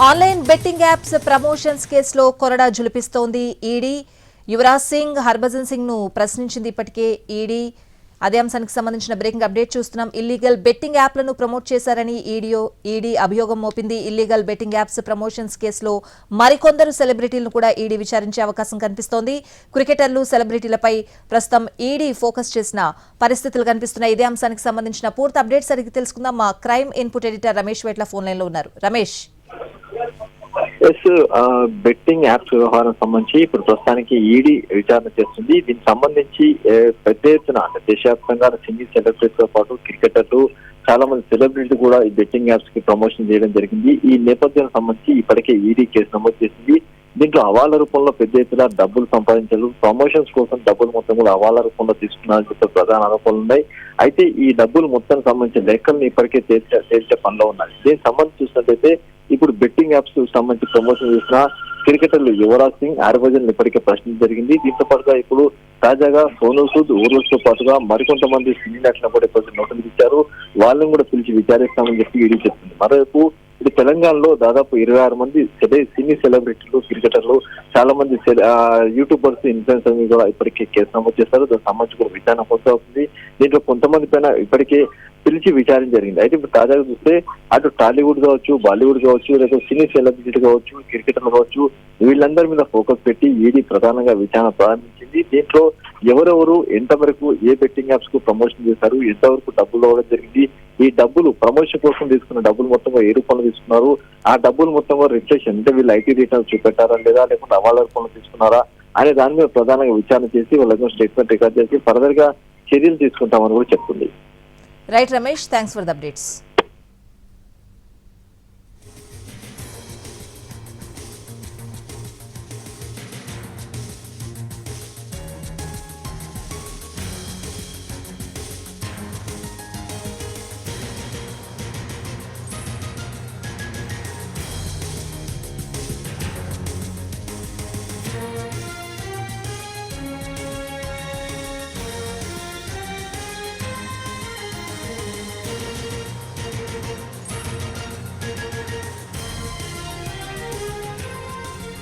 Online betting apps promotions కేసులో కొరడా జులిపిస్తోంది ED. Yuvraj Singh, Harbhajan Singh ను ప్రశ్నించింది ఇప్పటికే ఈడీ. అదే అంశానికి సంబంధించిన బ్రేకింగ్ అప్డేట్ చూస్తున్నాం. ఇల్లీగల్ బెట్టింగ్ యాప్లను ప్రమోట్ చేశారని ఈడీ అభియోగం మోపింది. ఇల్లీగల్ బెట్టింగ్ యాప్స్ ప్రమోషన్స్ కేసులో మరికొందరు సెలబ్రిటీలను కూడా ఈడీ విచారించే అవకాశం కనిపిస్తోంది. క్రికెటర్లు, సెలబ్రిటీలపై ప్రస్తుతం ఈడీ ఫోకస్ చేసిన పరిస్థితులు కనిపిస్తున్నాయి. ఇదే అంశానికి సంబంధించిన పూర్తి అప్డేట్స్ అడిగి తెలుసుకుందాం. మా crime input editor Ramesh వేట్ల phone line లో ఉన్నారు. రమేష్, బెట్టింగ్ యాప్స్ వ్యవహారం సంబంధించి ఇప్పుడు ప్రస్తుతానికి ఈడీ విచారణ చేస్తుంది. దీనికి సంబంధించి పెద్ద ఎత్తున అంటే దేశవ్యాప్తంగా సింగిల్ సెలబ్రిటీస్ తో పాటు క్రికెటర్లు, చాలా మంది సెలబ్రిటీలు కూడా ఈ బెట్టింగ్ యాప్స్ కి ప్రమోషన్ చేయడం జరిగింది. ఈ నేపథ్యానికి సంబంధించి ఇప్పటికే ఈడీ కేసు నమోదు చేసింది. దీంట్లో హవాలా రూపంలో పెద్ద ఎత్తున డబ్బులు సంపాదించారు, ప్రమోషన్స్ కోసం డబ్బులు మొత్తం కూడా హవాలా రూపంలో తీసుకున్నారని చెప్పే ప్రధాన ఆరోపణలు ఉన్నాయి. అయితే ఈ డబ్బులు మొత్తానికి సంబంధించిన లెక్కలను ఇప్పటికే తేల్చే పనిలో ఉన్నాయి. దీనికి సంబంధించి చూసినట్లయితే ఇప్పుడు బెట్టింగ్ యాప్స్ సంబంధించి ప్రమోషన్ చేసిన క్రికెటర్లు యువరాజ్ సింగ్, హర్భజన్ ఇప్పటికే ప్రశ్నించడం జరిగింది. దీంతో పాటుగా ఇప్పుడు తాజాగా సోనూ సూద్, ఊర్వశితో పాటుగా మరికొంతమంది సినీ నటులను కూడా ఇప్పుడు నోటీసులు ఇచ్చారు. వాళ్ళని కూడా పిలిచి విచారిస్తామని చెప్పి ఈడీ చెప్తుంది. మరోవైపు ఇప్పుడు తెలంగాణలో దాదాపు 26 మంది సినీ సెలబ్రిటీలు, క్రికెటర్లు, చాలా మంది యూట్యూబర్స్, ఇన్ఫ్లుయెన్సర్స్ కూడా ఇప్పటికే కేసు నమోదు చేస్తారు. దానికి సంబంధించి కూడా విచారణ కొనసాగుతుంది. దీంట్లో కొంతమంది పైన ఇప్పటికే పిలిచి విచారణ జరిగింది. అయితే ఇప్పుడు తాజాగా చూస్తే అటు టాలీవుడ్ కావచ్చు, బాలీవుడ్ కావచ్చు, లేదా సినీ సెలబ్రిటీలు కావచ్చు, క్రికెటర్లు కావచ్చు, వీళ్ళందరి మీద ఫోకస్ పెట్టి ఈడీ ప్రధానంగా విచారణ ప్రారంభించింది. దీంట్లో ఎవరెవరు ఎంతవరకు ఏ బెట్టింగ్ యాప్స్ కు ప్రమోషన్ చేశారు, ఎంతవరకు డబ్బులు ఇవ్వడం జరిగింది, ఈ డబ్బులు ప్రమోషన్ కోసం తీసుకున్న డబ్బులు మొత్తంగా ఏ రూపంలో తీసుకున్నారు, ఆ డబ్బులు మొత్తంగా రిఫ్లెక్షన్ అంటే వీళ్ళు ఐటీ రిటర్న్స్ చూపెట్టారా లేదా, లేకుంటే హవాలా రూపంలో తీసుకున్నారా అనే దాని మీద ప్రధానంగా విచారణ చేసి వాళ్ళ స్టేట్మెంట్ రికార్డ్ చేసి ఫర్దర్ గా చర్యలు తీసుకుంటామని కూడా చెప్తుంది. Right Ramesh, thanks for the updates.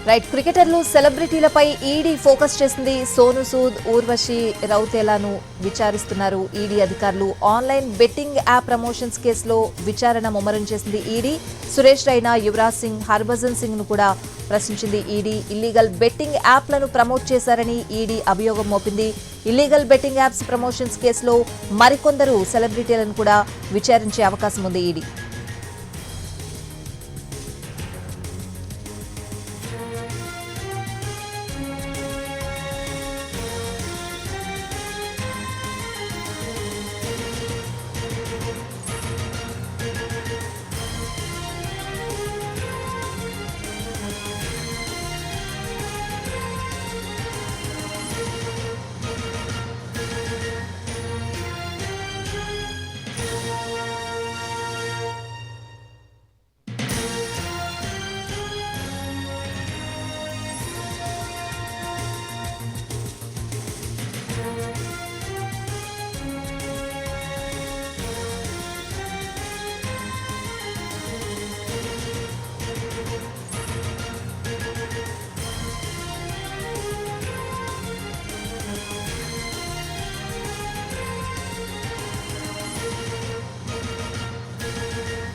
Right, క్రికెటర్లు, సెలబ్రిటీలపై ఈడీ ఫోకస్ చేసింది. సోనూ సూద్, ఊర్వశి రౌతేలాను విచారిస్తున్నారు ఈడీ అధికారులు. ఆన్లైన్ బెట్టింగ్ యాప్ ప్రమోషన్స్ కేసులో విచారణ ముమ్మరం చేసింది ఈడీ. సురేష్ రైనా, యువరాజ్ సింగ్, హర్భజన్ సింగ్ ను కూడా ప్రశ్నించింది ఈడీ. ఇల్లీగల్ బెట్టింగ్ యాప్లను ప్రమోట్ చేశారని ఈడీ అభియోగం మోపింది. ఇల్లీగల్ బెట్టింగ్ యాప్స్ ప్రమోషన్స్ కేసులో మరికొందరు సెలబ్రిటీలను కూడా విచారించే అవకాశం ఉంది ఈడీ.